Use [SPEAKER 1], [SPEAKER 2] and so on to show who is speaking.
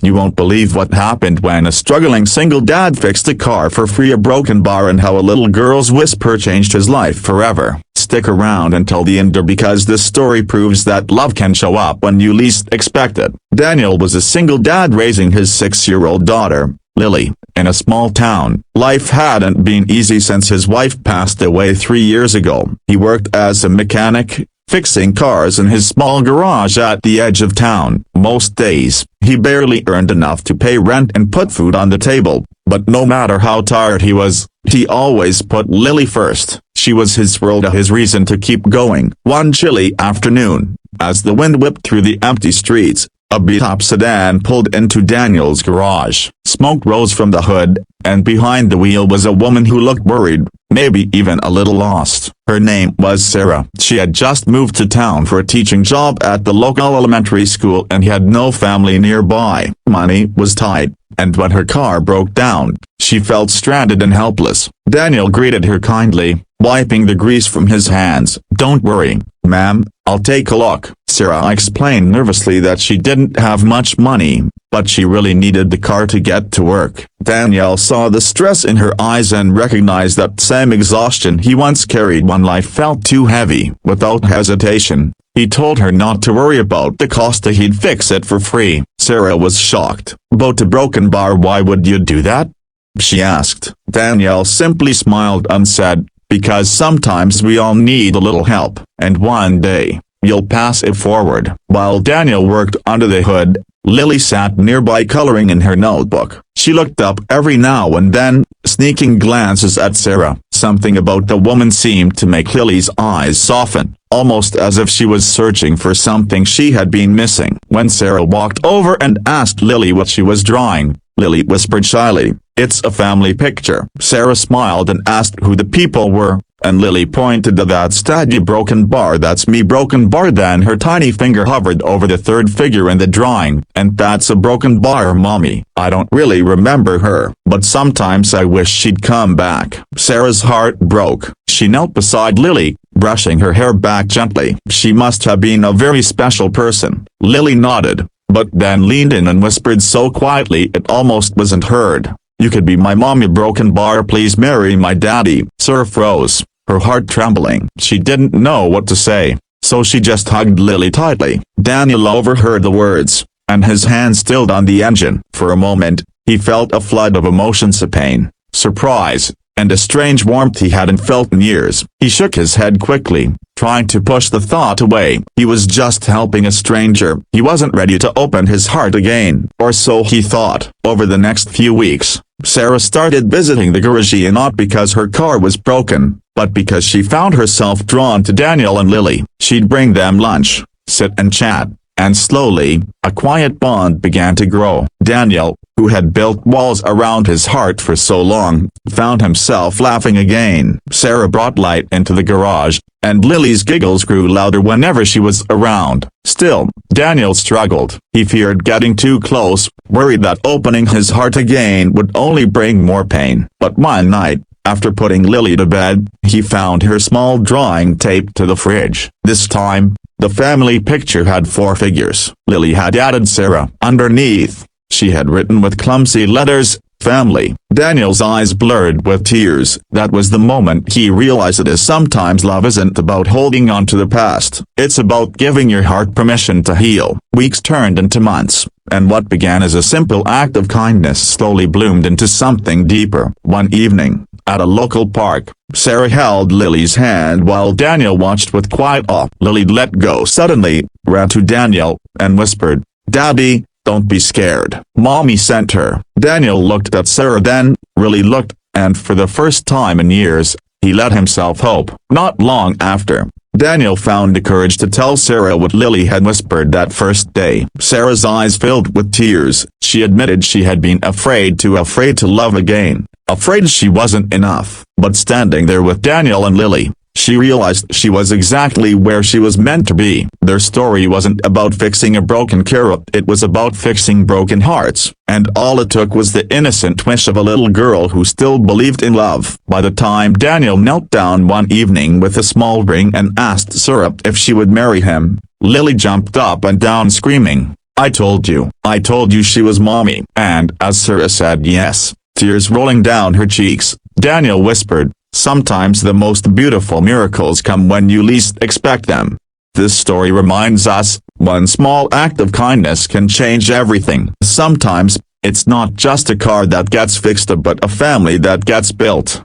[SPEAKER 1] You won't believe what happened when a struggling single dad fixed a car for free, a broken bar, and how a little girl's whisper changed his life forever. Stick around until the end because this story proves that love can show up when you least expect it. Daniel was a single dad raising his 6-year-old daughter, Lily, in a small town. Life hadn't been easy since his wife passed away 3 years ago. He worked as a mechanic, fixing cars in his small garage at the edge of town. Most days, he barely earned enough to pay rent and put food on the table, but no matter how tired he was, he always put Lily first. She was his world, his reason to keep going. One chilly afternoon, as the wind whipped through the empty streets, a beat-up sedan pulled into Daniel's garage. Smoke rose from the hood, and behind the wheel was a woman who looked worried, maybe even a little lost. Her name was Sarah. She had just moved to town for a teaching job at the local elementary school and had no family nearby. Money was tight, and when her car broke down, she felt stranded and helpless. Daniel greeted her kindly, wiping the grease from his hands. "Don't worry, ma'am, I'll take a look." Sarah explained nervously that she didn't have much money, but she really needed the car to get to work. Daniel saw the stress in her eyes and recognized that same exhaustion he once carried when life felt too heavy. Without hesitation, he told her not to worry about the cost, he'd fix it for free. Sarah was shocked. "About a broken bar, why would you do that?" she asked. Daniel simply smiled and said, "Because sometimes we all need a little help, and one day, you'll pass it forward." While Daniel worked under the hood, Lily sat nearby coloring in her notebook. She looked up every now and then, sneaking glances at Sarah. Something about the woman seemed to make Lily's eyes soften, almost as if she was searching for something she had been missing. When Sarah walked over and asked Lily what she was drawing, Lily whispered shyly, "It's a family picture." Sarah smiled and asked who the people were, and Lily pointed to that steady broken bar. "That's me, broken bar." Then her tiny finger hovered over the third figure in the drawing. "And that's a broken bar, Mommy. I don't really remember her, but sometimes I wish she'd come back." Sarah's heart broke. She knelt beside Lily, brushing her hair back gently. "She must have been a very special person." Lily nodded, but then leaned in and whispered so quietly it almost wasn't heard, "You could be my mommy, broken bar. Please marry my daddy." Sarah froze, her heart trembling. She didn't know what to say, so she just hugged Lily tightly. Daniel overheard the words, and his hand stilled on the engine. For a moment, he felt a flood of emotions: pain, surprise, and a strange warmth he hadn't felt in years. He shook his head quickly, trying to push the thought away. He was just helping a stranger. He wasn't ready to open his heart again, or so he thought. Over the next few weeks, Sarah started visiting the garage, not because her car was broken, but because she found herself drawn to Daniel and Lily. She'd bring them lunch, sit and chat, and slowly, a quiet bond began to grow. Daniel, who had built walls around his heart for so long, found himself laughing again. Sarah brought light into the garage, and Lily's giggles grew louder whenever she was around. Still, Daniel struggled. He feared getting too close, worried that opening his heart again would only bring more pain. But one night, after putting Lily to bed, he found her small drawing taped to the fridge. This time, the family picture had 4 figures. Lily had added Sarah underneath. She had written with clumsy letters, "Family." Daniel's eyes blurred with tears. That was the moment he realized that sometimes love isn't about holding on to the past. It's about giving your heart permission to heal. Weeks turned into months, and what began as a simple act of kindness slowly bloomed into something deeper. One evening, at a local park, Sarah held Lily's hand while Daniel watched with quiet awe. Lily let go suddenly, ran to Daniel, and whispered, "Daddy, don't be scared. Mommy sent her." Daniel looked at Sarah, then really looked, and for the first time in years, he let himself hope. Not long after, Daniel found the courage to tell Sarah what Lily had whispered that first day. Sarah's eyes filled with tears. She admitted she had been afraid to love again, afraid she wasn't enough. But standing there with Daniel and Lily, she realized she was exactly where she was meant to be. Their story wasn't about fixing a broken car, it was about fixing broken hearts, and all it took was the innocent wish of a little girl who still believed in love. By the time Daniel knelt down one evening with a small ring and asked Sarah if she would marry him, Lily jumped up and down screaming, I told you she was mommy." And as Sarah said yes, tears rolling down her cheeks, Daniel whispered, "Sometimes the most beautiful miracles come when you least expect them." This story reminds us, one small act of kindness can change everything. Sometimes, it's not just a car that gets fixed but a family that gets built.